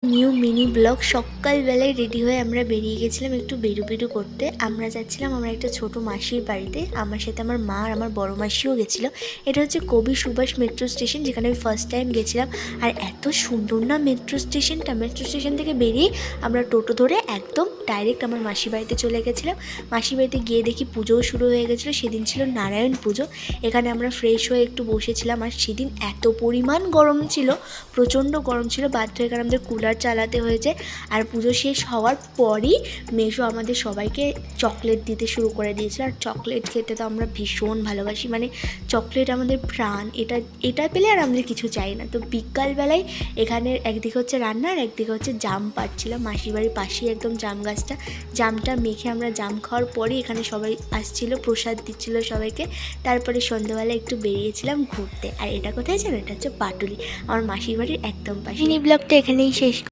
New mini blog. সকালবেলায় ready হয়ে আমরা বেরিয়ে গেছিলাম একটু বেরু করতে। আমরা যাচ্ছিলাম আমার একটা ছোট মাসির বাড়িতে। আমার সাথে আমার মা আর আমার বড় মাসিও গেছিলো। এটা হচ্ছে কবি সুভাষ মেট্রো স্টেশন, যেখানে আমি ফার্স্ট টাইম গেছিলাম। আর এত সুন্দর না মেট্রো স্টেশনটা! মেট্রো স্টেশন থেকে বেরিয়ে আমরা টোটো ধরে একদম ডাইরেক্ট আমার মাসির বাড়িতে চলে গেছিলাম। মাসির বাড়িতে গিয়ে দেখি পুজোও শুরু হয়ে গেছিলো। সেদিন ছিল নারায়ণ পুজো। এখানে আমরা ফ্রেশ হয়ে একটু বসেছিলাম। আর সেদিন এত পরিমাণ গরম ছিল, প্রচণ্ড গরম ছিল, বাধ্য হয়ে কারণ আমাদের কুলার চালাতে হয়েছে। আর পুজো শেষ হওয়ার পরই মেসো আমাদের সবাইকে চকলেট দিতে শুরু করে দিয়েছিল। আর চকলেট খেতে তো আমরা ভীষণ ভালোবাসি, মানে চকলেট আমাদের প্রাণ। এটা পেলে আর আমাদের কিছু চাই না। তো বিকালবেলায় এখানে একদিকে হচ্ছে রান্না আর একদিকে হচ্ছে জাম পাড়ছিলাম। মাসির বাড়ির পাশেই একদম জাম গাছটা। জামটা মেখে আমরা জাম খাওয়ার পরই এখানে সবাই আসছিলো, প্রসাদ দিচ্ছিলো সবাইকে। তারপরে সন্ধ্যাবেলা একটু বেরিয়েছিলাম ঘুরতে। আর এটা কোথায় জানো? এটা হচ্ছে পাটুলি, আমার মাসির বাড়ির একদম পাশে। মিনি ব্লগটা এখানেই শেষ